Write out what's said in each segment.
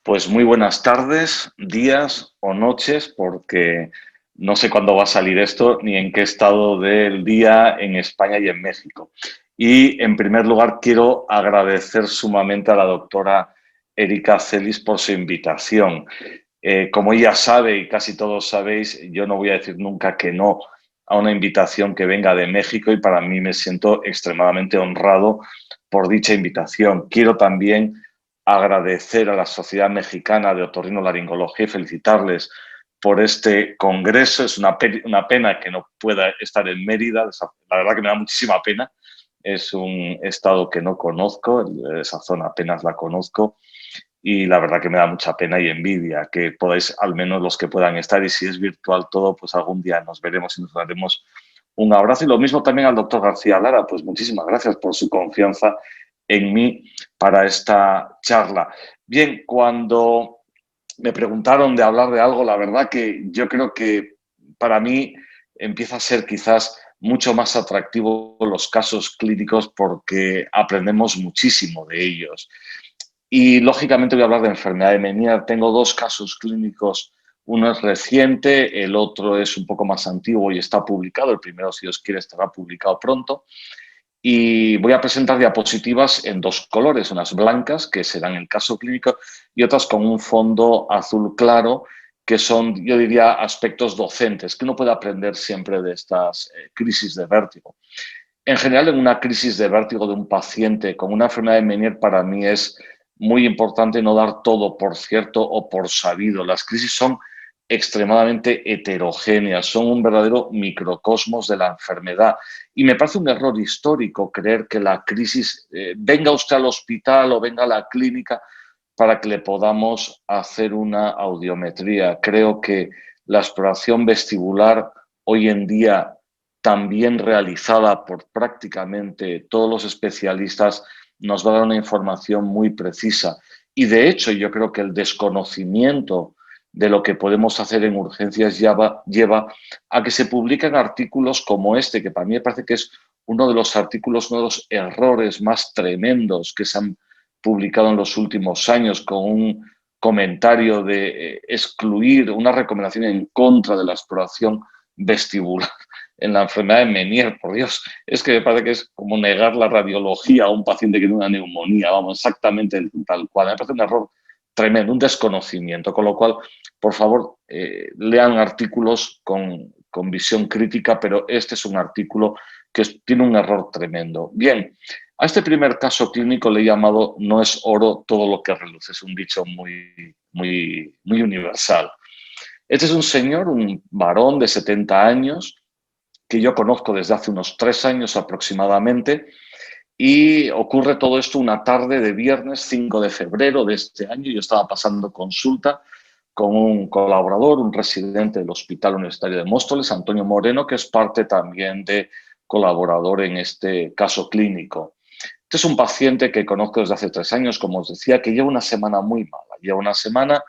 Pues muy buenas tardes, días o noches, porque no sé cuándo va a salir esto ni en qué estado del día en España y en México. Y en primer lugar quiero agradecer sumamente a la doctora Erika Celis por su invitación. Como ella sabe y casi todos sabéis, yo no voy a decir nunca que no a una invitación que venga de México y para mí me siento extremadamente honrado por dicha invitación. Quiero también agradecer a la Sociedad Mexicana de Otorrinolaringología y felicitarles por este congreso. Es una pena que no pueda estar en Mérida, la verdad que me da muchísima pena. Es un estado que no conozco, esa zona apenas la conozco y la verdad que me da mucha pena y envidia que podáis, al menos los que puedan estar, y si es virtual todo, pues algún día nos veremos y nos daremos un abrazo. Y lo mismo también al doctor García Lara, pues muchísimas gracias por su confianza en mí para esta charla. Bien, cuando me preguntaron de hablar de algo, la verdad que yo creo que para mí empieza a ser quizás mucho más atractivo los casos clínicos porque aprendemos muchísimo de ellos. Y lógicamente voy a hablar de enfermedad de Meniere. Tengo dos casos clínicos. Uno es reciente, el otro es un poco más antiguo y está publicado. El primero, si Dios quiere, estará publicado pronto. Y voy a presentar diapositivas en dos colores, unas blancas, que serán el caso clínico, y otras con un fondo azul claro, que son, yo diría, aspectos docentes, que uno puede aprender siempre de estas crisis de vértigo. En general, en una crisis de vértigo de un paciente con una enfermedad de Meniere, para mí es muy importante no dar todo por cierto o por sabido. Las crisis son extremadamente heterogéneas, son un verdadero microcosmos de la enfermedad. Y me parece un error histórico creer que la crisis, venga usted al hospital o venga a la clínica para que le podamos hacer una audiometría. Creo que la exploración vestibular hoy en día, también realizada por prácticamente todos los especialistas, nos va a dar una información muy precisa. Y de hecho, yo creo que el desconocimiento de lo que podemos hacer en urgencias lleva a que se publiquen artículos como este, que para mí me parece que es uno de los artículos, uno de los errores más tremendos que se han publicado en los últimos años, con un comentario de excluir una recomendación en contra de la exploración vestibular en la enfermedad de Meniere. Por Dios, es que me parece que es como negar la radiología a un paciente que tiene una neumonía, vamos, exactamente tal cual. Me parece un error tremendo, un desconocimiento, con lo cual, por favor, lean artículos con visión crítica, pero este es un artículo que tiene un error tremendo. Bien, a este primer caso clínico le he llamado "no es oro todo lo que reluce", es un dicho muy universal. Este es un señor, un varón de 70 años, que yo conozco desde hace unos 3 años aproximadamente, y ocurre todo esto una tarde de viernes 5 de febrero de este año. Yo estaba pasando consulta con un colaborador, un residente del Hospital Universitario de Móstoles, Antonio Moreno, que es parte también de colaborador en este caso clínico. Este es un paciente que conozco desde hace 3 años, como os decía, que lleva una semana muy mala. Lleva una semana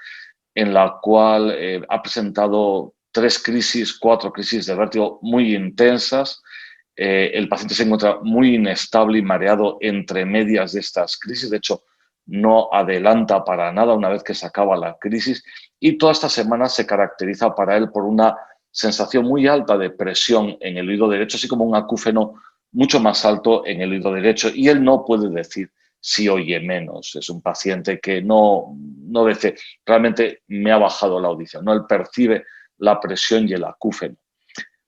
en la cual ha presentado 3 crisis, 4 crisis de vértigo muy intensas. El paciente se encuentra muy inestable y mareado entre medias de estas crisis. De hecho, no adelanta para nada una vez que se acaba la crisis. Y toda esta semana se caracteriza para él por una sensación muy alta de presión en el oído derecho, así como un acúfeno mucho más alto en el oído derecho. Y él no puede decir si oye menos. Es un paciente que no dice, realmente me ha bajado la audición, ¿no? Él percibe la presión y el acúfeno.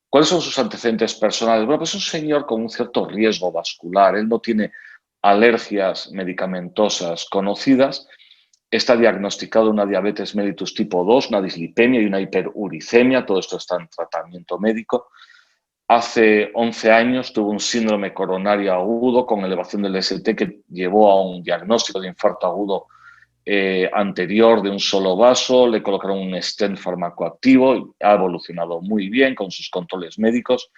¿Cuáles son sus antecedentes personales? Bueno, pues es un señor con un cierto riesgo vascular. Él no tiene alergias medicamentosas conocidas. Está diagnosticado una diabetes mellitus tipo 2, una dislipemia y una hiperuricemia. Todo esto está en tratamiento médico. Hace 11 años tuvo un síndrome coronario agudo con elevación del ST que llevó a un diagnóstico de infarto agudo anterior de un solo vaso. Le colocaron un stent farmacoactivo y ha evolucionado muy bien con sus controles médicos.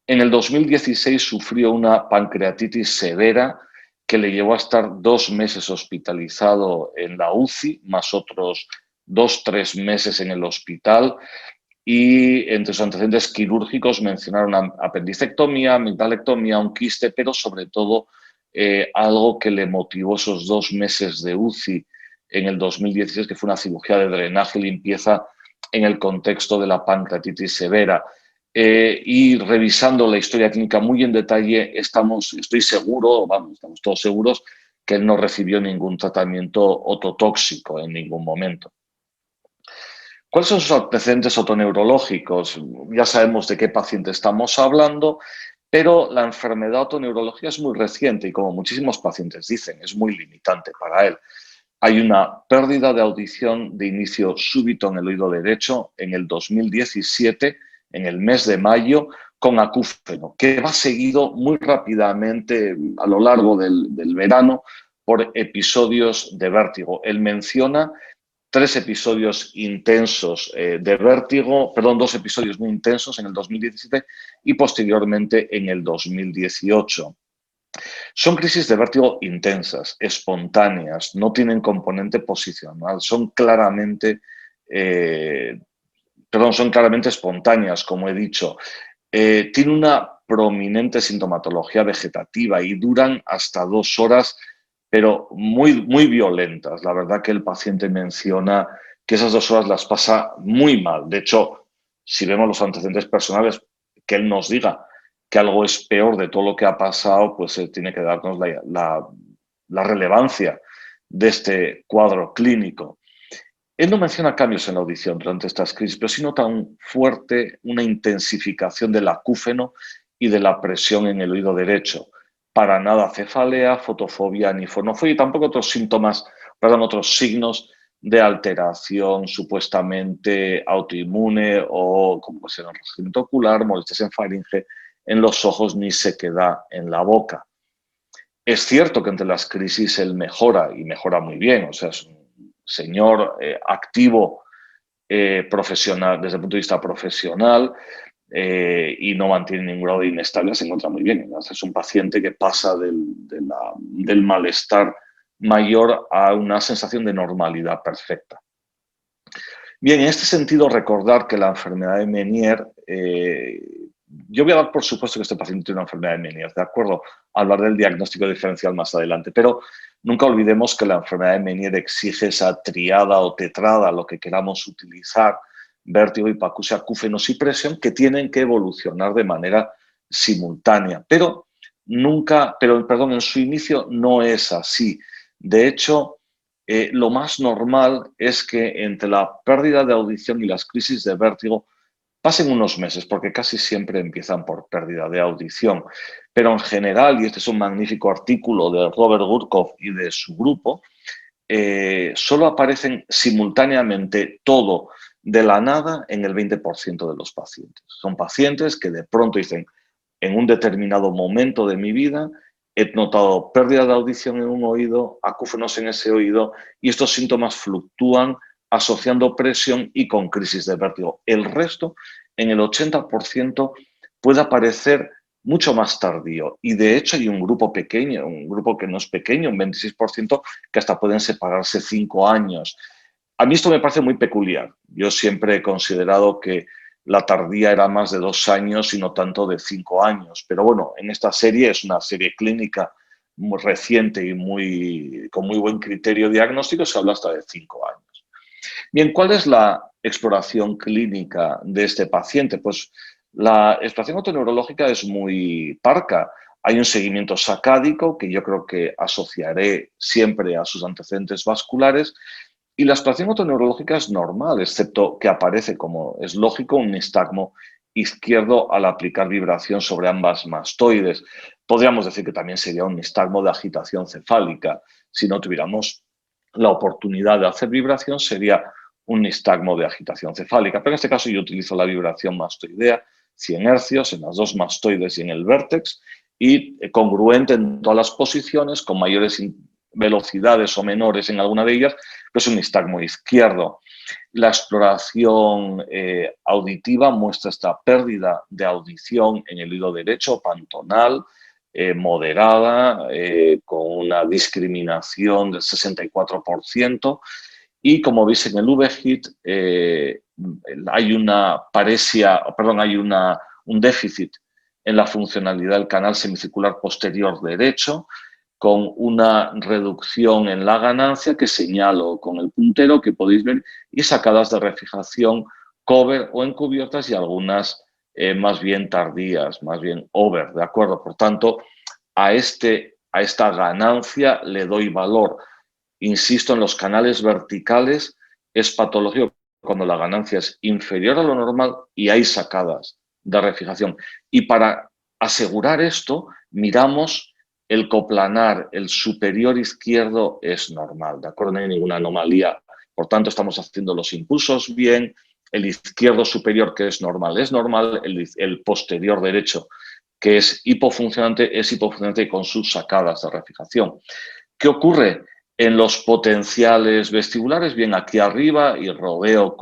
En el 2016 sufrió una pancreatitis severa que le llevó a estar 2 meses hospitalizado en la UCI, más otros 2-3 meses en el hospital. Y entre sus antecedentes quirúrgicos mencionaron apendicectomía, amigdalectomía, un quiste, pero sobre todo algo que le motivó esos 2 meses de UCI en el 2016, que fue una cirugía de drenaje y limpieza en el contexto de la pancreatitis severa. Y revisando la historia clínica muy en detalle, estoy seguro, vamos, estamos todos seguros, que él no recibió ningún tratamiento ototóxico en ningún momento. ¿Cuáles son sus antecedentes otoneurológicos? Ya sabemos de qué paciente estamos hablando, pero la enfermedad otoneurológica es muy reciente y, como muchísimos pacientes dicen, es muy limitante para él. Hay una pérdida de audición de inicio súbito en el oído derecho en el 2017, en el mes de mayo, con acúfeno, que va seguido muy rápidamente a lo largo del verano por episodios de vértigo. Él menciona 3 episodios intensos de vértigo, perdón, 2 episodios muy intensos en el 2017 y posteriormente en el 2018. Son crisis de vértigo intensas, espontáneas, no tienen componente posicional, son claramente espontáneas, como he dicho. Tiene una prominente sintomatología vegetativa y duran hasta 2 horas, pero muy, muy violentas. La verdad que el paciente menciona que esas 2 horas las pasa muy mal. De hecho, si vemos los antecedentes personales, que él nos diga que algo es peor de todo lo que ha pasado, pues tiene que darnos la relevancia de este cuadro clínico. Él no menciona cambios en la audición durante estas crisis, pero sí nota una intensificación del acúfeno y de la presión en el oído derecho. Para nada cefalea, fotofobia ni fonofobia y tampoco otros signos de alteración supuestamente autoinmune o como puede ser enrojecimiento ocular, molestias en faringe, en los ojos ni sequedad en la boca. Es cierto que entre las crisis él mejora y mejora muy bien, o sea, es un señor activo profesional, desde el punto de vista profesional, y no mantiene ningún grado de inestabilidad, se encuentra muy bien. Es un paciente que pasa del malestar mayor a una sensación de normalidad perfecta. Bien, en este sentido, recordar que la enfermedad de Meniere, yo voy a dar por supuesto que este paciente tiene una enfermedad de Meniere, ¿de acuerdo? Hablar del diagnóstico diferencial más adelante, pero nunca olvidemos que la enfermedad de Meniere exige esa triada o tetrada, lo que queramos utilizar, vértigo, hipacusia, acúfenos y presión, que tienen que evolucionar de manera simultánea. Pero en su inicio no es así. De hecho, lo más normal es que entre la pérdida de audición y las crisis de vértigo pasen unos meses, porque casi siempre empiezan por pérdida de audición. Pero en general, y este es un magnífico artículo de Robert Gurkov y de su grupo, solo aparecen simultáneamente todo de la nada en el 20% de los pacientes. Son pacientes que de pronto dicen, en un determinado momento de mi vida, he notado pérdida de audición en un oído, acúfenos en ese oído, y estos síntomas fluctúan asociando presión y con crisis de vértigo. El resto, en el 80%, puede aparecer mucho más tardío. Y de hecho hay un grupo pequeño, un grupo que no es pequeño, un 26%, que hasta pueden separarse 5 años. A mí esto me parece muy peculiar. Yo siempre he considerado que la tardía era más de 2 años y no tanto de 5 años. Pero bueno, en esta serie es una serie clínica muy reciente y con muy buen criterio diagnóstico, se habla hasta de 5 años. Bien, ¿cuál es la exploración clínica de este paciente? Pues la exploración otoneurológica es muy parca. Hay un seguimiento sacádico que yo creo que asociaré siempre a sus antecedentes vasculares. Y la exploración otoneurológica es normal, excepto que aparece, como es lógico, un nistagmo izquierdo al aplicar vibración sobre ambas mastoides. Podríamos decir que también sería un nistagmo de agitación cefálica. Si no tuviéramos la oportunidad de hacer vibración, sería un nistagmo de agitación cefálica. Pero en este caso yo utilizo la vibración mastoidea, 100 hercios en las 2 mastoides y en el vértex, y congruente en todas las posiciones, con mayores velocidades o menores en alguna de ellas, pero es un nistagmo izquierdo. La exploración auditiva muestra esta pérdida de audición en el oído derecho, pantonal, moderada, con una discriminación del 64%. Y como veis en el V-HIT, hay un déficit en la funcionalidad del canal semicircular posterior derecho, con una reducción en la ganancia que señalo con el puntero que podéis ver y sacadas de refijación cover o encubiertas y algunas más bien tardías, más bien over, ¿de acuerdo? Por tanto, a esta ganancia le doy valor. Insisto, en los canales verticales es patológico cuando la ganancia es inferior a lo normal y hay sacadas de refijación. Y para asegurar esto, miramos el coplanar, el superior izquierdo es normal, ¿de acuerdo? No hay ninguna anomalía. Por tanto, estamos haciendo los impulsos bien. El izquierdo superior, que es normal. El posterior derecho, que es hipofuncionante con sus sacadas de refijación. ¿Qué ocurre en los potenciales vestibulares? Bien, aquí arriba, y rodeo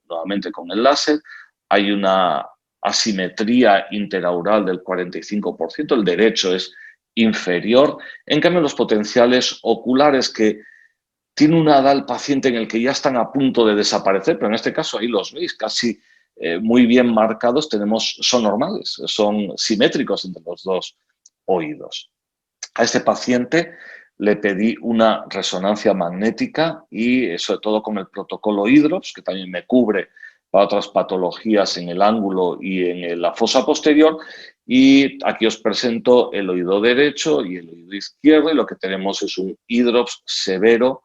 nuevamente con el láser, hay una asimetría interaural del 45%, el derecho es inferior. En cambio, los potenciales oculares, que tiene una edad el paciente en el que ya están a punto de desaparecer, pero en este caso ahí los veis casi muy bien marcados, son normales, son simétricos entre los dos oídos. A este paciente le pedí una resonancia magnética y sobre todo con el protocolo Hydrops, que también me cubre para otras patologías en el ángulo y en la fosa posterior. Y aquí os presento el oído derecho y el oído izquierdo, y lo que tenemos es un Hydrops severo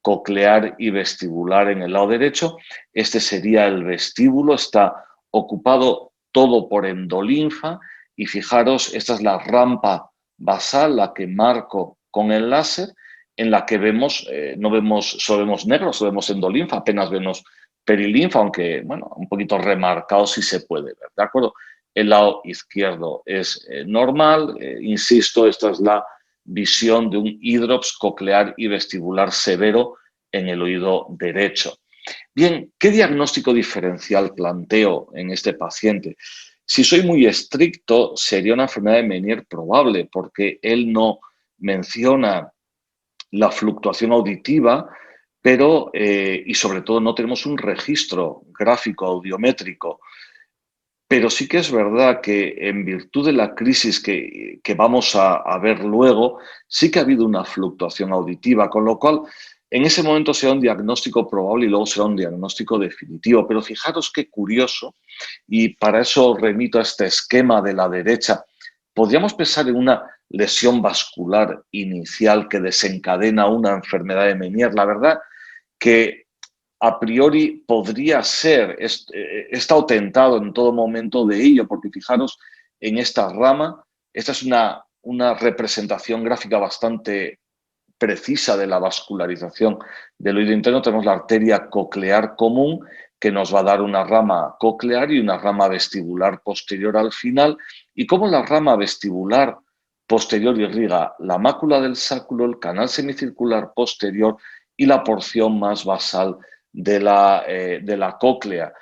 coclear y vestibular en el lado derecho. Este sería el vestíbulo, está ocupado todo por endolinfa y fijaros, esta es la rampa basal, la que marco con el láser, en la que vemos, solo vemos negro, solo vemos endolinfa, apenas vemos perilinfa, aunque, bueno, un poquito remarcado si se puede ver, ¿de acuerdo? El lado izquierdo es normal, insisto, esta es la visión de un hidrops coclear y vestibular severo en el oído derecho. Bien, ¿qué diagnóstico diferencial planteo en este paciente? Si soy muy estricto, sería una enfermedad de Meniere probable, porque él no menciona la fluctuación auditiva, pero, y sobre todo no tenemos un registro gráfico audiométrico. Pero sí que es verdad que en virtud de la crisis que vamos a ver luego, sí que ha habido una fluctuación auditiva, con lo cual en ese momento será un diagnóstico probable y luego será un diagnóstico definitivo. Pero fijaros qué curioso, y para eso remito a este esquema de la derecha. Podríamos pensar en una lesión vascular inicial que desencadena una enfermedad de Meniere. La verdad que a priori podría ser, he estado tentado en todo momento de ello, porque fijaros en esta rama, esta es una representación gráfica bastante precisa de la vascularización del oído interno. Tenemos la arteria coclear común, que nos va a dar una rama coclear y una rama vestibular posterior al final, y cómo la rama vestibular posterior irriga la mácula del sáculo, el canal semicircular posterior y la porción más basal de la cóclea,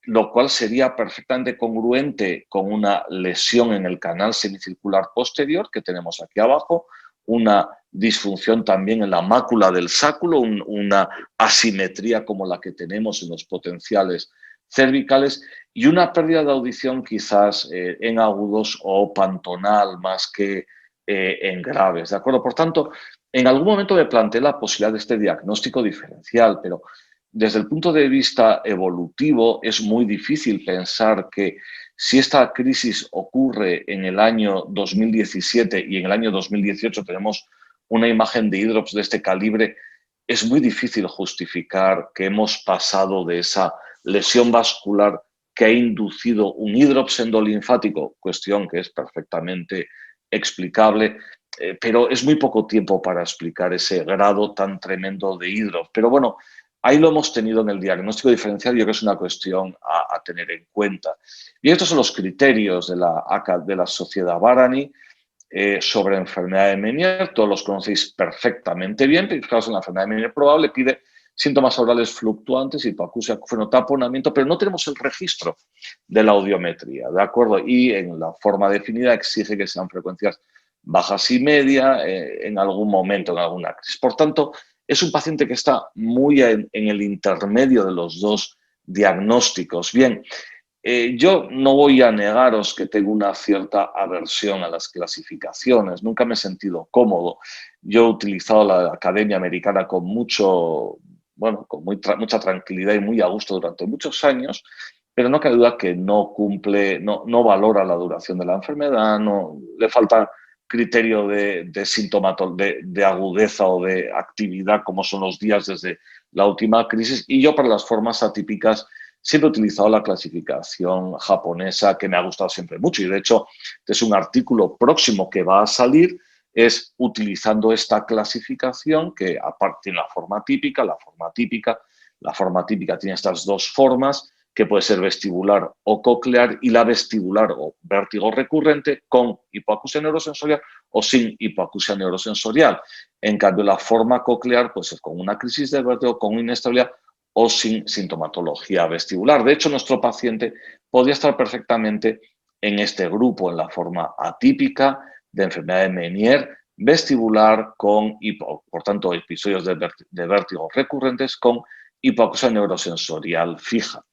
lo cual sería perfectamente congruente con una lesión en el canal semicircular posterior que tenemos aquí abajo, una disfunción también en la mácula del sáculo, una asimetría como la que tenemos en los potenciales cervicales y una pérdida de audición quizás en agudos o pantonal más que en graves, ¿de acuerdo? Por tanto, en algún momento me planteé la posibilidad de este diagnóstico diferencial, pero desde el punto de vista evolutivo es muy difícil pensar que si esta crisis ocurre en el año 2017 y en el año 2018 tenemos una imagen de hidrops de este calibre, es muy difícil justificar que hemos pasado de esa lesión vascular que ha inducido un hidrops endolinfático, cuestión que es perfectamente explicable, pero es muy poco tiempo para explicar ese grado tan tremendo de hidrops. Pero bueno, ahí lo hemos tenido en el diagnóstico diferencial, yo creo que es una cuestión a tener en cuenta. Y estos son los criterios de la Sociedad Barani sobre enfermedad de Meniere. Todos los conocéis perfectamente bien. Fijaos, en la enfermedad de Meniere probable pide síntomas orales fluctuantes, hipoacusia, fenotaponamiento, pero no tenemos el registro de la audiometría, ¿de acuerdo? Y en la forma definida exige que sean frecuencias bajas y media en algún momento, en alguna crisis. Por tanto, es un paciente que está muy en el intermedio de los dos diagnósticos. Bien, Yo no voy a negaros que tengo una cierta aversión a las clasificaciones, nunca me he sentido cómodo. Yo he utilizado la Academia Americana con mucho, bueno, con mucha tranquilidad y muy a gusto durante muchos años, pero no cabe duda que no cumple, no valora la duración de la enfermedad, no, le falta criterio de agudeza o de actividad, como son los días desde la última crisis, y yo para las formas atípicas siempre he utilizado la clasificación japonesa, que me ha gustado siempre mucho, y de hecho es un artículo próximo que va a salir, es utilizando esta clasificación que aparte tiene la forma típica tiene estas dos formas, que puede ser vestibular o coclear, y la vestibular o vértigo recurrente con hipoacusia neurosensorial o sin hipoacusia neurosensorial. En cambio, la forma coclear pues, es con una crisis de vértigo, con inestabilidad o sin sintomatología vestibular. De hecho, nuestro paciente podría estar perfectamente en este grupo, en la forma atípica de enfermedad de Meniere vestibular con, por tanto, episodios de vértigo recurrentes con hipoacusia neurosensorial fija.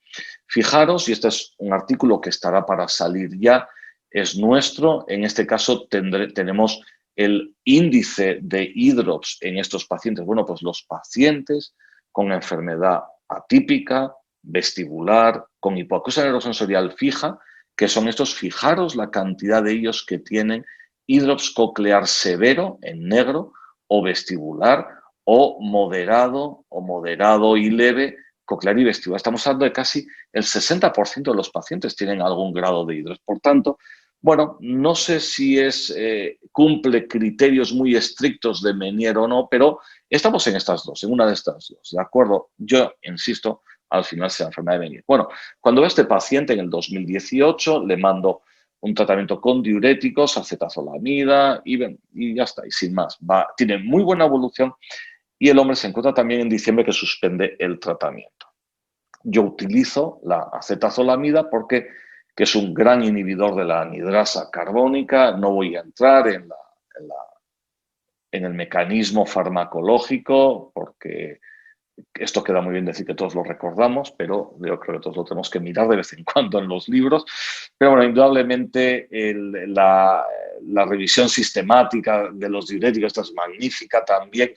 Fijaros, y este es un artículo que estará para salir ya, es nuestro, en este caso tenemos el índice de IDROPS en estos pacientes. Bueno, pues los pacientes con enfermedad atípica, vestibular, con hipoacusia neurosensorial fija, que son estos, fijaros la cantidad de ellos que tienen IDROPS coclear severo, en negro, o vestibular, o moderado y leve, coclear y vestibular. Estamos hablando de casi el 60% de los pacientes tienen algún grado de IDROPS. Por tanto, bueno, no sé si cumple criterios muy estrictos de Meniere o no, pero estamos en estas dos, en una de estas dos, ¿de acuerdo? Yo insisto, al final se la enfermedad de Meniere. Bueno, cuando veo a este paciente en el 2018, le mando un tratamiento con diuréticos, acetazolamida y ya está, y sin más. Tiene muy buena evolución y el hombre se encuentra también en diciembre que suspende el tratamiento. Yo utilizo la acetazolamida porque que es un gran inhibidor de la anhidrasa carbónica. No voy a entrar en el mecanismo farmacológico porque esto queda muy bien decir que todos lo recordamos, pero yo creo que todos lo tenemos que mirar de vez en cuando en los libros. Pero bueno, indudablemente la revisión sistemática de los diuréticos, esta es magnífica también.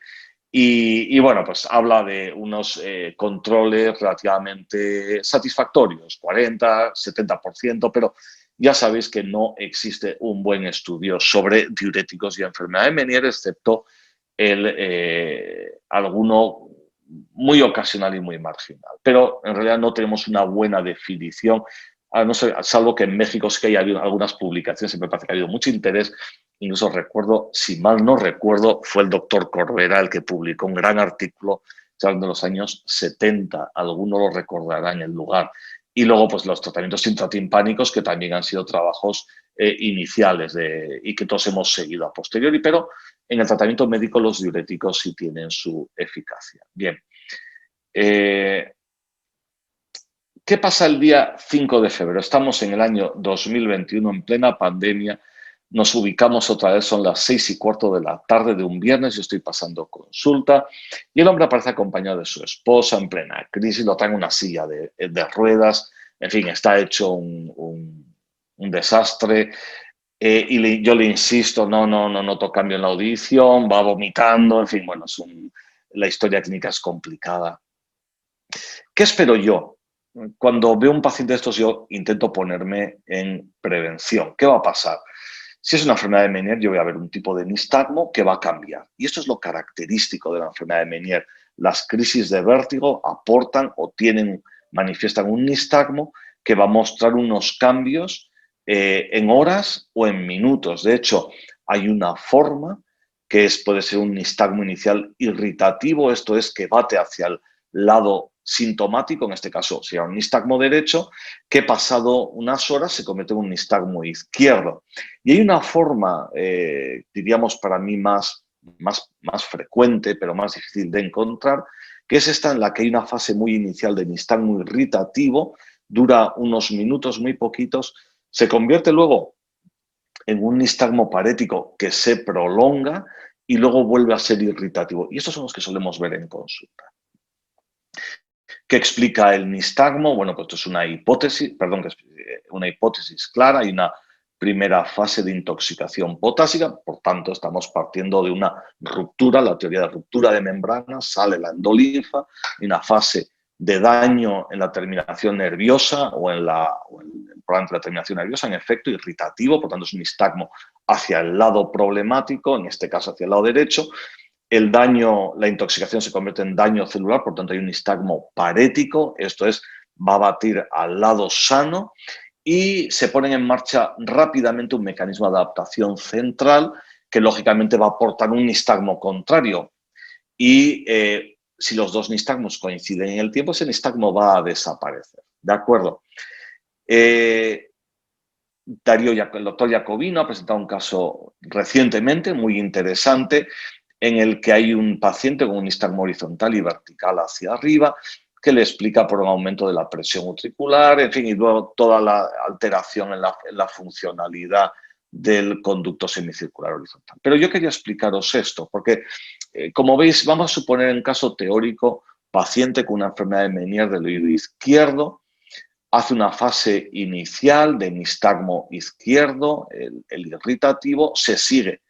Bueno, pues habla de unos controles relativamente satisfactorios, 40, 70%, pero ya sabéis que no existe un buen estudio sobre diuréticos y enfermedad de Meniere, excepto alguno muy ocasional y muy marginal. Pero en realidad no tenemos una buena definición, no sé, salvo que en México sí que hay algunas publicaciones, me parece que ha habido mucho interés. Incluso recuerdo, si mal no recuerdo, fue el doctor Corbera el que publicó un gran artículo de los años 70, alguno lo recordará en el lugar. Y luego, pues los tratamientos intratimpánicos, que también han sido trabajos iniciales y que todos hemos seguido a posteriori, pero en el tratamiento médico los diuréticos sí tienen su eficacia. Bien. ¿Qué pasa el día 5 de febrero? Estamos en el año 2021, en plena pandemia. Nos ubicamos otra vez, son las 6:15 de la tarde de un viernes, yo estoy pasando consulta y el hombre aparece acompañado de su esposa en plena crisis, lo trae en una silla de ruedas, en fin, está hecho un desastre. Yo le insisto, no noto cambio en la audición, va vomitando, en fin, bueno, la historia clínica es complicada. ¿Qué espero yo? Cuando veo un paciente de estos, yo intento ponerme en prevención. ¿Qué va a pasar? Si es una enfermedad de Meniere, yo voy a ver un tipo de nistagmo que va a cambiar. Y esto es lo característico de la enfermedad de Meniere. Las crisis de vértigo aportan o manifiestan un nistagmo que va a mostrar unos cambios en horas o en minutos. De hecho, hay una forma que puede ser un nistagmo inicial irritativo, esto es que bate hacia el lado sintomático, en este caso sería un nistagmo derecho, que pasado unas horas se convierte en un nistagmo izquierdo. Y hay una forma, diríamos para mí más frecuente, pero más difícil de encontrar, que es esta en la que hay una fase muy inicial de nistagmo irritativo, dura unos minutos muy poquitos, se convierte luego en un nistagmo parético que se prolonga y luego vuelve a ser irritativo. Y estos son los que solemos ver en consulta. ¿Qué explica el nistagmo? Bueno, pues esto es una hipótesis, perdón, que es una hipótesis clara. Hay una primera fase de intoxicación potásica, por tanto, estamos partiendo de una ruptura, la teoría de ruptura de membranas, sale la endolinfa, y una fase de daño en la terminación nerviosa o en probablemente la terminación nerviosa, en efecto irritativo, por tanto es un nistagmo hacia el lado problemático, en este caso hacia el lado derecho. El daño, la intoxicación se convierte en daño celular, por tanto hay un nistagmo parético, esto es, va a batir al lado sano y se pone en marcha rápidamente un mecanismo de adaptación central que lógicamente va a aportar un nistagmo contrario. Y si los dos nistagmos coinciden en el tiempo, ese nistagmo va a desaparecer. ¿De acuerdo? El doctor Jacobino ha presentado un caso recientemente muy interesante en el que hay un paciente con un nistagmo horizontal y vertical hacia arriba que le explica por un aumento de la presión utricular, en fin, y luego toda la alteración en la funcionalidad del conducto semicircular horizontal. Pero yo quería explicaros esto, porque, como veis, vamos a suponer en caso teórico paciente con una enfermedad de Meniere del oído izquierdo, hace una fase inicial de nistagmo izquierdo, el irritativo, se sigue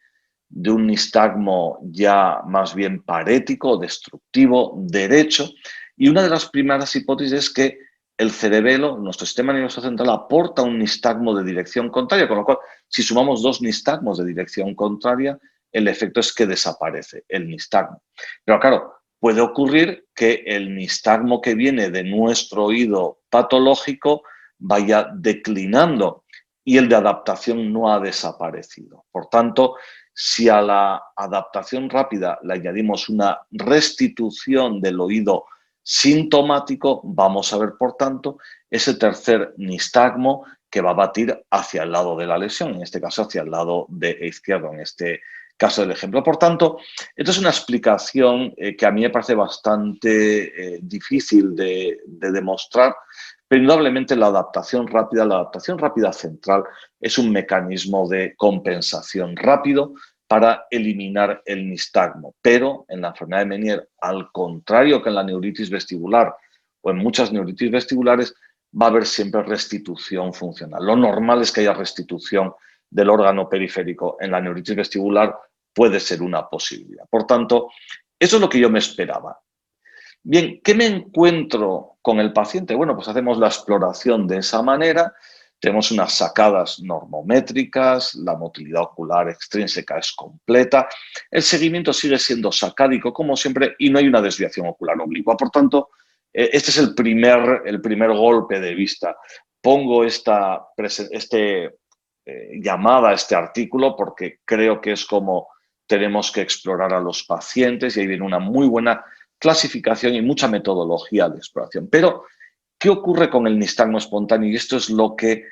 de un nistagmo ya más bien parético, destructivo, derecho, y una de las primeras hipótesis es que el cerebelo, nuestro sistema nervioso central, aporta un nistagmo de dirección contraria, con lo cual, si sumamos dos nistagmos de dirección contraria, el efecto es que desaparece el nistagmo. Pero claro, puede ocurrir que el nistagmo que viene de nuestro oído patológico vaya declinando y el de adaptación no ha desaparecido. Por tanto, si a la adaptación rápida le añadimos una restitución del oído sintomático, vamos a ver, por tanto, ese tercer nistagmo que va a batir hacia el lado de la lesión, en este caso hacia el lado izquierdo, en este caso del ejemplo. Por tanto, esto es una explicación que a mí me parece bastante difícil de demostrar, pero indudablemente la adaptación rápida central es un mecanismo de compensación rápido para eliminar el nistagmo. Pero en la enfermedad de Meniere, al contrario que en la neuritis vestibular o en muchas neuritis vestibulares, va a haber siempre restitución funcional. Lo normal es que haya restitución del órgano periférico. En la neuritis vestibular puede ser una posibilidad. Por tanto, eso es lo que yo me esperaba. Bien, ¿qué me encuentro con el paciente? Bueno, pues hacemos la exploración de esa manera, tenemos unas sacadas normométricas, la motilidad ocular extrínseca es completa, el seguimiento sigue siendo sacádico como siempre y no hay una desviación ocular oblicua. Por tanto, este es el primer golpe de vista. Pongo esta llamada, este artículo, porque creo que es como tenemos que explorar a los pacientes y ahí viene una muy buena clasificación y mucha metodología de exploración. Pero, ¿qué ocurre con el nistagmo espontáneo? Y esto es lo que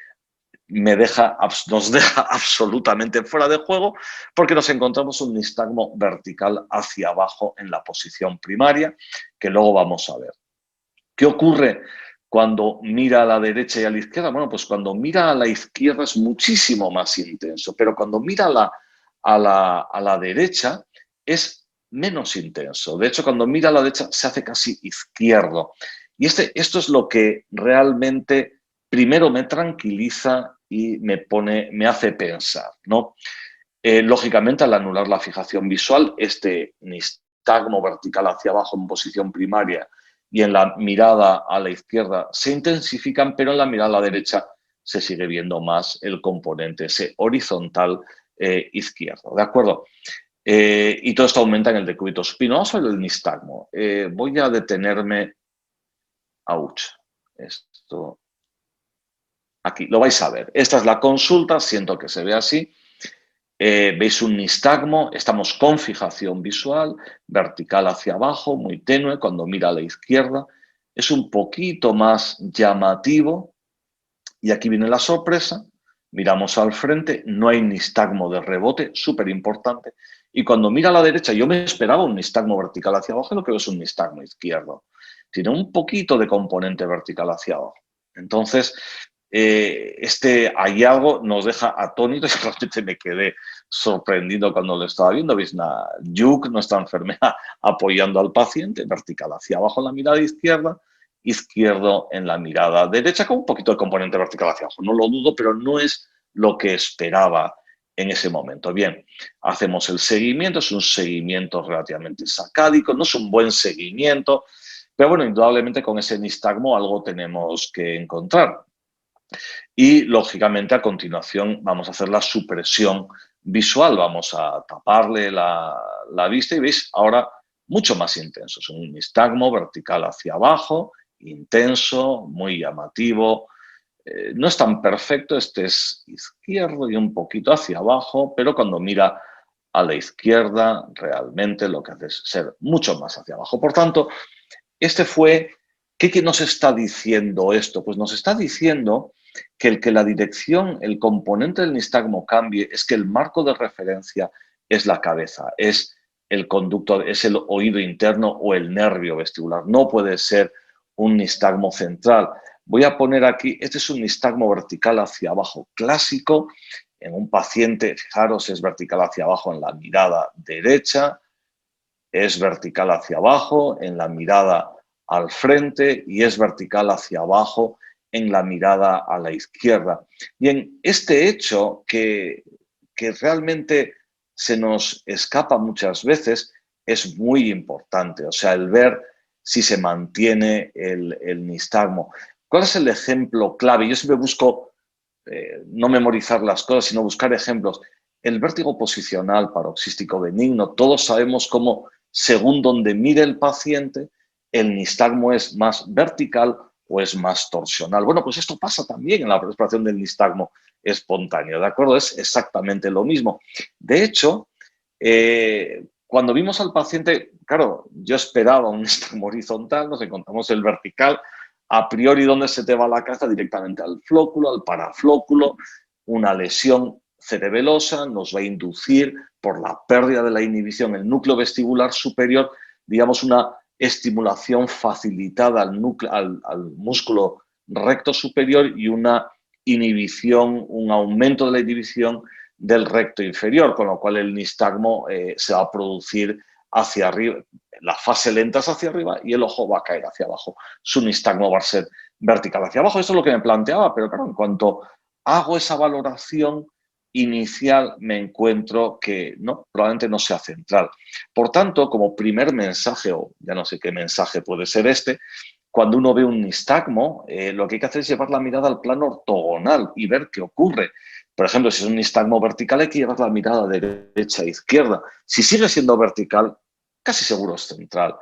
nos deja absolutamente fuera de juego, porque nos encontramos un nistagmo vertical hacia abajo en la posición primaria, que luego vamos a ver. ¿Qué ocurre cuando mira a la derecha y a la izquierda? Bueno, pues cuando mira a la izquierda es muchísimo más intenso, pero cuando mira a la derecha es menos intenso. De hecho, cuando mira a la derecha se hace casi izquierdo. Y esto es lo que realmente primero me tranquiliza y me hace pensar, ¿no? Lógicamente, al anular la fijación visual, este nistagmo vertical hacia abajo en posición primaria y en la mirada a la izquierda se intensifican, pero en la mirada a la derecha se sigue viendo más el componente ese horizontal izquierdo, ¿de acuerdo? Y todo esto aumenta en el decúbito supino. Vamos a ver el nistagmo. Voy a detenerme. Ouch. Esto. Aquí, lo vais a ver. Esta es la consulta, siento que se ve así. Veis un nistagmo, estamos con fijación visual, vertical hacia abajo, muy tenue, cuando mira a la izquierda. Es un poquito más llamativo. Y aquí viene la sorpresa. Miramos al frente, no hay nistagmo de rebote, súper importante. Y cuando mira a la derecha, yo me esperaba un nistagmo vertical hacia abajo, lo que veo es un nistagmo izquierdo. Tiene un poquito de componente vertical hacia abajo. Entonces, este hallazgo nos deja atónitos y realmente me quedé sorprendido cuando lo estaba viendo. Veis una Yuk, nuestra enfermera, apoyando al paciente, vertical hacia abajo en la mirada izquierda izquierdo en la mirada derecha, con un poquito de componente vertical hacia abajo. No lo dudo, pero no es lo que esperaba en ese momento. Bien, hacemos el seguimiento, es un seguimiento relativamente sacádico, no es un buen seguimiento, pero bueno, indudablemente con ese nistagmo algo tenemos que encontrar. Y, lógicamente, a continuación vamos a hacer la supresión visual, vamos a taparle la vista y veis ahora mucho más intenso. Es un nistagmo vertical hacia abajo, intenso, muy llamativo. No es tan perfecto, este es izquierdo y un poquito hacia abajo, pero cuando mira a la izquierda realmente lo que hace es ser mucho más hacia abajo. Por tanto, este fue... ¿Qué nos está diciendo esto? Pues nos está diciendo que el que la dirección, el componente del nistagmo cambie es que el marco de referencia es la cabeza, es el conducto, es el oído interno o el nervio vestibular. No puede ser un nistagmo central. Voy a poner aquí, este es un nistagmo vertical hacia abajo clásico. En un paciente, fijaros, es vertical hacia abajo en la mirada derecha, es vertical hacia abajo en la mirada al frente y es vertical hacia abajo en la mirada a la izquierda. Y en este hecho que realmente se nos escapa muchas veces es muy importante, o sea, el ver si se mantiene el nistagmo. ¿Cuál es el ejemplo clave? Yo siempre busco no memorizar las cosas, sino buscar ejemplos. El vértigo posicional paroxístico benigno, todos sabemos cómo, según donde mire el paciente, el nistagmo es más vertical o es más torsional. Bueno, pues esto pasa también en la exploración del nistagmo espontáneo, ¿de acuerdo? Es exactamente lo mismo. De hecho, cuando vimos al paciente, claro, yo esperaba un nistagmo horizontal, nos encontramos el vertical. A priori, ¿dónde se te va la cabeza? Directamente al flóculo, al paraflóculo. Una lesión cerebelosa nos va a inducir, por la pérdida de la inhibición, el núcleo vestibular superior, digamos, una estimulación facilitada al músculo recto superior y una inhibición, un aumento de la inhibición del recto inferior, con lo cual el nistagmo se va a producir hacia arriba, la fase lenta es hacia arriba y el ojo va a caer hacia abajo. Su nistagmo va a ser vertical hacia abajo. Eso es lo que me planteaba, pero claro, en cuanto hago esa valoración inicial me encuentro que no, probablemente no sea central. Por tanto, como primer mensaje, o ya no sé qué mensaje puede ser este, cuando uno ve un nistagmo, lo que hay que hacer es llevar la mirada al plano ortogonal y ver qué ocurre. Por ejemplo, si es un nistagmo vertical, hay que llevar la mirada derecha e izquierda. Si sigue siendo vertical, casi seguro es central.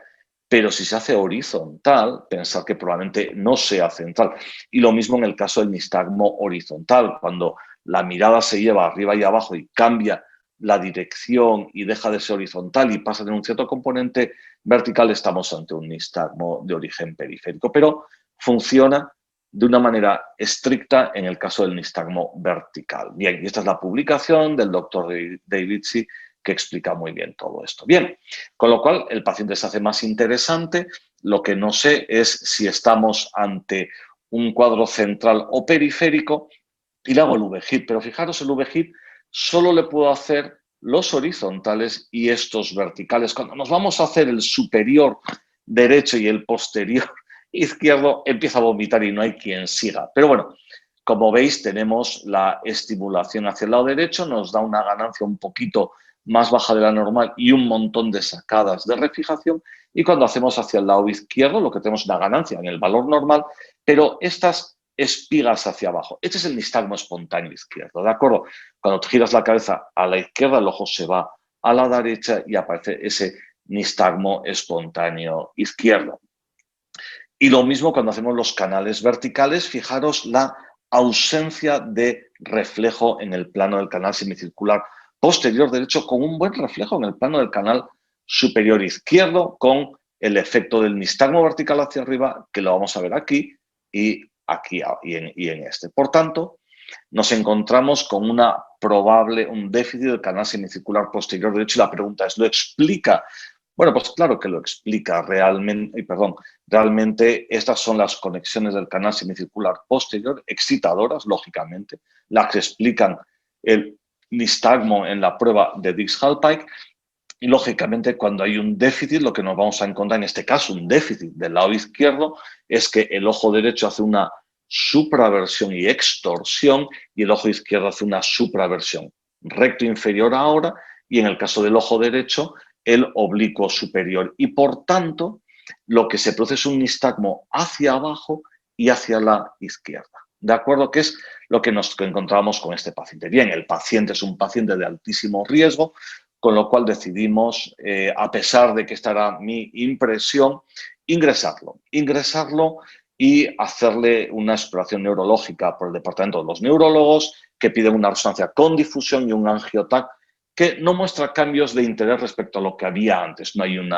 Pero si se hace horizontal, pensar que probablemente no sea central. Y lo mismo en el caso del nistagmo horizontal, cuando la mirada se lleva arriba y abajo y cambia la dirección y deja de ser horizontal y pasa a tener un cierto componente vertical, estamos ante un nistagmo de origen periférico. Pero funciona de una manera estricta en el caso del nistagmo vertical. Bien, y esta es la publicación del doctor David C., que explica muy bien todo esto. Bien, con lo cual el paciente se hace más interesante. Lo que no sé es si estamos ante un cuadro central o periférico y le hago el V-HIT. Pero fijaros, el V-HIT solo le puedo hacer los horizontales y estos verticales. Cuando nos vamos a hacer el superior derecho y el posterior izquierdo, empieza a vomitar y no hay quien siga. Pero bueno, como veis, tenemos la estimulación hacia el lado derecho, nos da una ganancia un poquito más baja de la normal y un montón de sacadas de refijación. Y cuando hacemos hacia el lado izquierdo, lo que tenemos es una ganancia en el valor normal, pero estas espigas hacia abajo. Este es el nistagmo espontáneo izquierdo, ¿de acuerdo? Cuando giras la cabeza a la izquierda, el ojo se va a la derecha y aparece ese nistagmo espontáneo izquierdo. Y lo mismo cuando hacemos los canales verticales, fijaros la ausencia de reflejo en el plano del canal semicircular posterior derecho, con un buen reflejo en el plano del canal superior izquierdo, con el efecto del nistagmo vertical hacia arriba, que lo vamos a ver aquí y aquí y en este. Por tanto, nos encontramos con un déficit del canal semicircular posterior derecho y la pregunta es, ¿lo explica? Bueno, pues claro que lo explica realmente, realmente estas son las conexiones del canal semicircular posterior, excitadoras, lógicamente, las que explican el nistagmo en la prueba de Dix-Hallpike, Y, lógicamente, cuando hay un déficit, lo que nos vamos a encontrar, en este caso, un déficit del lado izquierdo, es que el ojo derecho hace una supraversión y extorsión y el ojo izquierdo hace una supraversión. Recto inferior ahora y, en el caso del ojo derecho, el oblicuo superior. Y, por tanto, lo que se produce es un nistagmo hacia abajo y hacia la izquierda. ¿De acuerdo? Que es lo que nos encontramos con este paciente. Bien, el paciente es un paciente de altísimo riesgo, con lo cual decidimos, a pesar de que esta era mi impresión, ingresarlo y hacerle una exploración neurológica por el departamento de los neurólogos, que piden una resonancia con difusión y un angiotac que no muestra cambios de interés respecto a lo que había antes. No hay un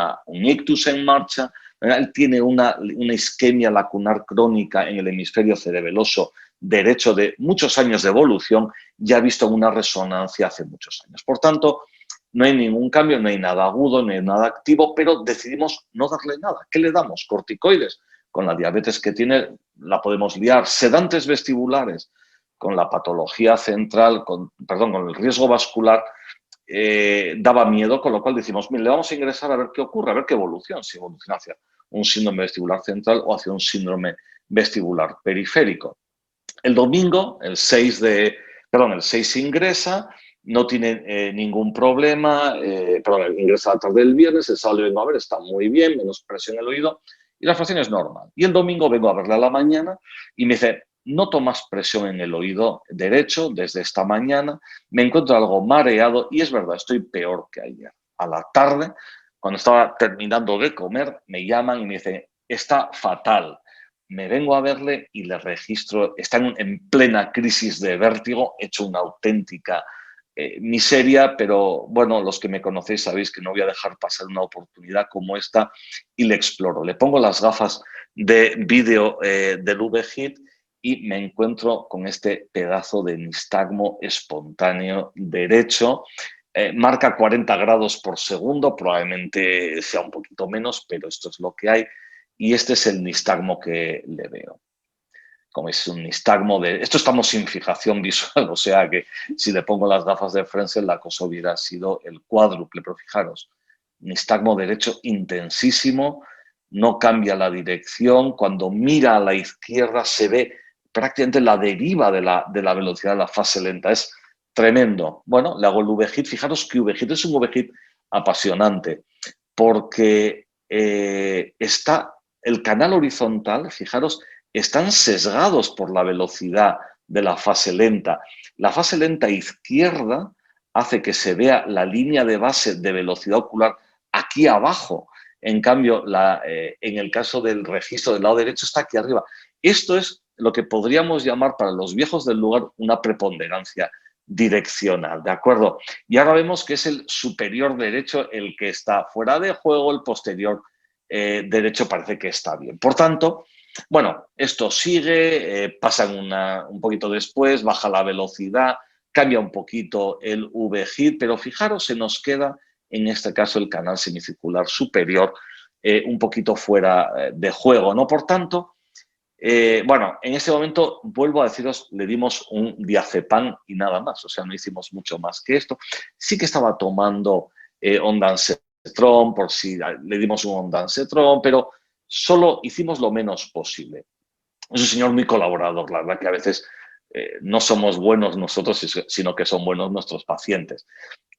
ictus en marcha, él tiene una isquemia lacunar crónica en el hemisferio cerebeloso derecho de muchos años de evolución, ya visto en una resonancia hace muchos años. Por tanto, no hay ningún cambio, no hay nada agudo, no hay nada activo, pero decidimos no darle nada. ¿Qué le damos? Corticoides. Con la diabetes que tiene la podemos liar. Sedantes vestibulares. Con la patología central, con el riesgo vascular, daba miedo, con lo cual decimos, mire, le vamos a ingresar a ver qué ocurre, a ver qué evolución, si evoluciona hacia un síndrome vestibular central o hacia un síndrome vestibular periférico. El domingo, el 6 ingresa, no tiene ningún problema, ingresa a la tarde del viernes, el sábado le vengo a ver, está muy bien, menos presión en el oído y la fracción es normal. Y el domingo vengo a verle a la mañana y me dice, noto más presión en el oído derecho desde esta mañana, me encuentro algo mareado y es verdad, estoy peor que ayer. A la tarde, cuando estaba terminando de comer, me llaman y me dicen, está fatal. Me vengo a verle y le registro, está en plena crisis de vértigo, hecho una auténtica miseria, pero bueno, los que me conocéis sabéis que no voy a dejar pasar una oportunidad como esta y le exploro. Le pongo las gafas de vídeo del V-HIT y me encuentro con este pedazo de nistagmo espontáneo derecho. Marca 40 grados por segundo, probablemente sea un poquito menos, pero esto es lo que hay. Y este es el nistagmo que le veo. Como es un nistagmo de... Esto estamos sin fijación visual, o sea que si le pongo las gafas de Frenzel la cosa hubiera sido el cuádruple, pero fijaros, nistagmo derecho intensísimo, no cambia la dirección, cuando mira a la izquierda se ve prácticamente la deriva de la velocidad de la fase lenta, es tremendo. Bueno, le hago el V-HIT, fijaros que V-HIT es un V-HIT apasionante, porque está el canal horizontal, fijaros, están sesgados por la velocidad de la fase lenta. La fase lenta izquierda hace que se vea la línea de base de velocidad ocular aquí abajo. En cambio, en el caso del registro del lado derecho está aquí arriba. Esto es lo que podríamos llamar para los viejos del lugar una preponderancia direccional, ¿de acuerdo? Y ahora vemos que es el superior derecho el que está fuera de juego, el posterior derecho parece que está bien. Por tanto, bueno, esto sigue, pasa un poquito después, baja la velocidad, cambia un poquito el V-HIT, pero fijaros, se nos queda, en este caso, el canal semicircular superior un poquito fuera de juego, ¿no? Por tanto, bueno, en este momento, vuelvo a deciros, le dimos un diazepam y nada más, o sea, no hicimos mucho más que esto. Sí que estaba tomando ondansetron, por si le dimos un ondansetron, pero solo hicimos lo menos posible. Es un señor muy colaborador, la verdad que a veces no somos buenos nosotros, sino que son buenos nuestros pacientes.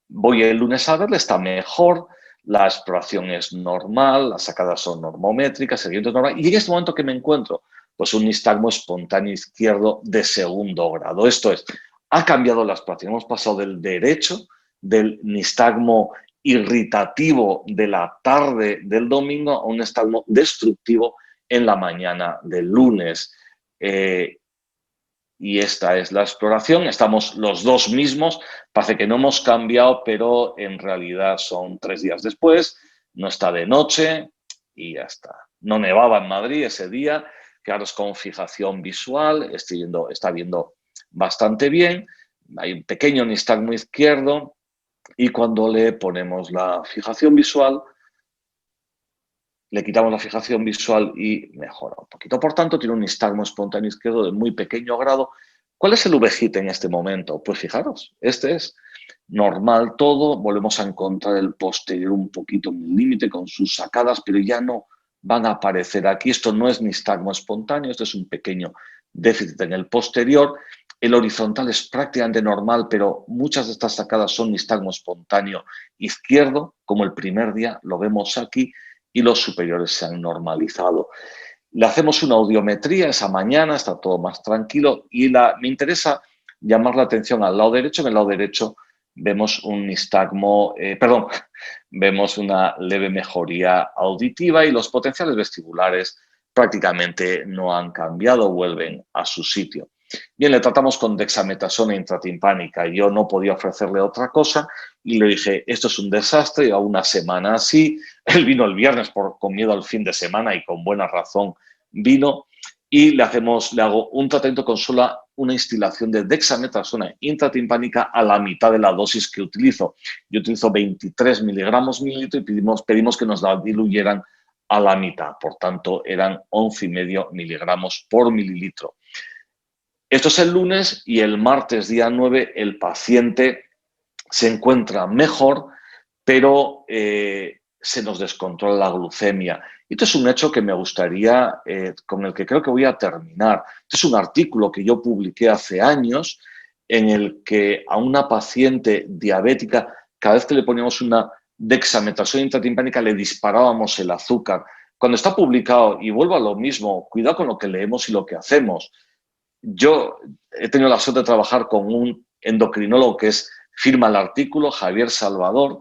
Voy el lunes a verle, está mejor, la exploración es normal, las sacadas son normométricas, el seguimiento es normal. Y en este momento que me encuentro, pues un nistagmo espontáneo izquierdo de segundo grado. Esto es, ha cambiado la exploración. Hemos pasado del derecho, del nistagmo irritativo de la tarde del domingo a un nistagmo destructivo en la mañana del lunes. Y esta es la exploración. Estamos los dos mismos. Parece que no hemos cambiado, pero en realidad son 3 días después. No está de noche y ya está. No nevaba en Madrid ese día. Quedaros con fijación visual. Está viendo bastante bien. Hay un pequeño nistagmo izquierdo y cuando le ponemos la fijación visual, le quitamos la fijación visual y mejora un poquito. Por tanto, tiene un nistagmo espontáneo izquierdo de muy pequeño grado. ¿Cuál es el V-HIT en este momento? Pues fijaros, este es. normal todo, volvemos a encontrar el posterior un poquito en el límite con sus sacadas, pero ya no van a aparecer aquí. Esto no es nistagmo espontáneo, esto es un pequeño déficit en el posterior. El horizontal es prácticamente normal, pero muchas de estas sacadas son nistagmo espontáneo izquierdo, como el primer día, lo vemos aquí, y los superiores se han normalizado. Le hacemos una audiometría esa mañana, está todo más tranquilo y me interesa llamar la atención al lado derecho. En el lado derecho vemos un nistagmo, vemos una leve mejoría auditiva y los potenciales vestibulares prácticamente no han cambiado, vuelven a su sitio. Bien, le tratamos con dexametasona intratimpánica. Yo no podía ofrecerle otra cosa y le dije, esto es un desastre, lleva una semana así. Él vino el viernes con miedo al fin de semana y con buena razón vino y le hago un tratamiento con solo una instilación de dexametasona intratimpánica a la mitad de la dosis que utilizo. Yo utilizo 23 miligramos mililitro y pedimos que nos la diluyeran a la mitad. Por tanto, eran 11,5 miligramos por mililitro. Esto es el lunes y el martes, día 9, el paciente se encuentra mejor, pero se nos descontrola la glucemia. Esto es un hecho que me gustaría, con el que creo que voy a terminar. Este es un artículo que yo publiqué hace años en el que a una paciente diabética, cada vez que le poníamos una dexametasona intratimpánica, le disparábamos el azúcar. Cuando está publicado, y vuelvo a lo mismo, cuidado con lo que leemos y lo que hacemos. Yo he tenido la suerte de trabajar con un endocrinólogo que firma el artículo, Javier Salvador,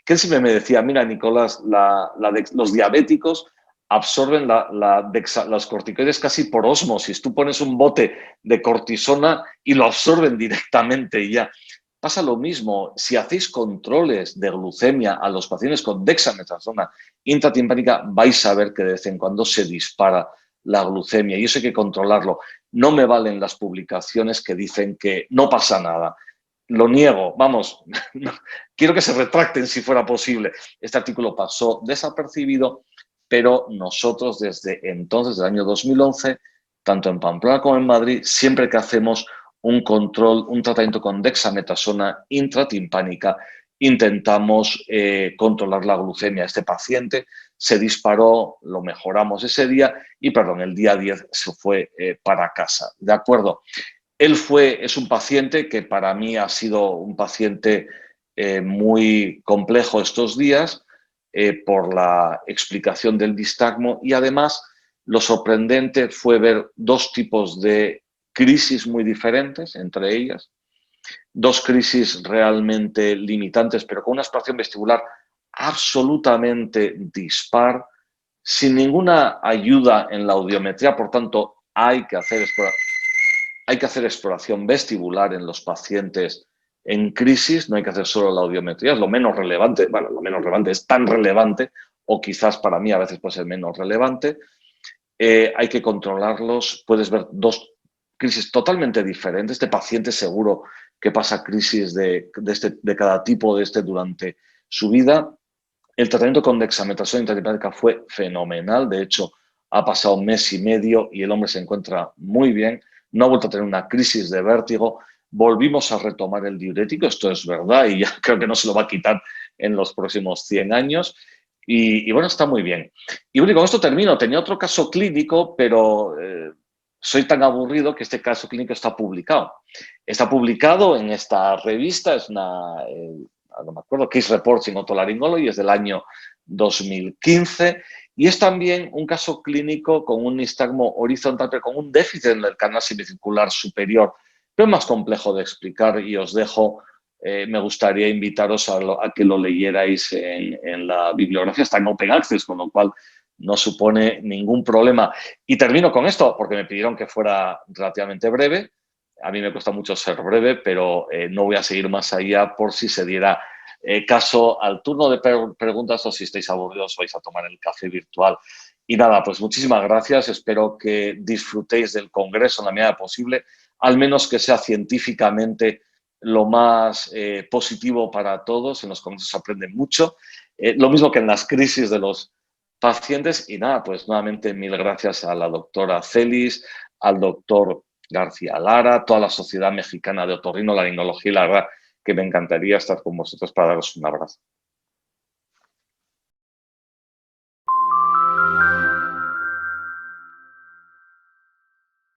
que él siempre me decía, mira, Nicolás, los diabéticos absorben los corticoides casi por ósmosis. Tú pones un bote de cortisona y lo absorben directamente y ya. Pasa lo mismo, si hacéis controles de glucemia a los pacientes con dexametasona intratimpánica, vais a ver que de vez en cuando se dispara la glucemia y eso hay que controlarlo. No me valen las publicaciones que dicen que no pasa nada. Lo niego, vamos, quiero que se retracten si fuera posible. Este artículo pasó desapercibido, pero nosotros desde entonces, del año 2011, tanto en Pamplona como en Madrid, siempre que hacemos un control, un tratamiento con dexametasona intratimpánica, intentamos controlar la glucemia. Este paciente se disparó, lo mejoramos ese día y, el día 10 se fue para casa. ¿De acuerdo? Él es un paciente que para mí ha sido un paciente muy complejo estos días por la explicación del nistagmo y además lo sorprendente fue ver dos tipos de crisis muy diferentes entre ellas, dos crisis realmente limitantes, pero con una extracción vestibular absolutamente dispar, sin ninguna ayuda en la audiometría, por tanto, hay que hacer exploración vestibular en los pacientes en crisis, no hay que hacer solo la audiometría, es lo menos relevante, bueno, lo menos relevante es tan relevante, o quizás para mí a veces puede ser menos relevante, hay que controlarlos, puedes ver dos crisis totalmente diferentes, este paciente seguro que pasa crisis de cada tipo durante su vida. El tratamiento con dexametasona intratimpánica fue fenomenal, de hecho ha pasado 1 mes y medio y el hombre se encuentra muy bien, no ha vuelto a tener una crisis de vértigo, volvimos a retomar el diurético, esto es verdad y ya creo que no se lo va a quitar en los próximos 100 años y bueno, está muy bien. Y bueno, con esto termino, tenía otro caso clínico, pero soy tan aburrido que este caso clínico está publicado. Está publicado en esta revista, es una... no me acuerdo, Case Reports in Otolaryngology, es del año 2015, y es también un caso clínico con un nistagmo horizontal, pero con un déficit en el canal semicircular superior, pero es más complejo de explicar y os dejo, me gustaría invitaros a que lo leyerais en la bibliografía, está en Open Access, con lo cual no supone ningún problema. Y termino con esto, porque me pidieron que fuera relativamente breve. A mí me cuesta mucho ser breve, pero no voy a seguir más allá por si se diera caso al turno de preguntas o si estáis aburridos vais a tomar el café virtual. Y nada, pues muchísimas gracias. Espero que disfrutéis del congreso en la medida posible, al menos que sea científicamente lo más positivo para todos. En los congresos se aprende mucho. Lo mismo que en las crisis de los pacientes. Y nada, pues nuevamente mil gracias a la doctora Celis, al doctor García Lara, toda la Sociedad Mexicana de Otorrinolaringología, la verdad que me encantaría estar con vosotros para daros un abrazo.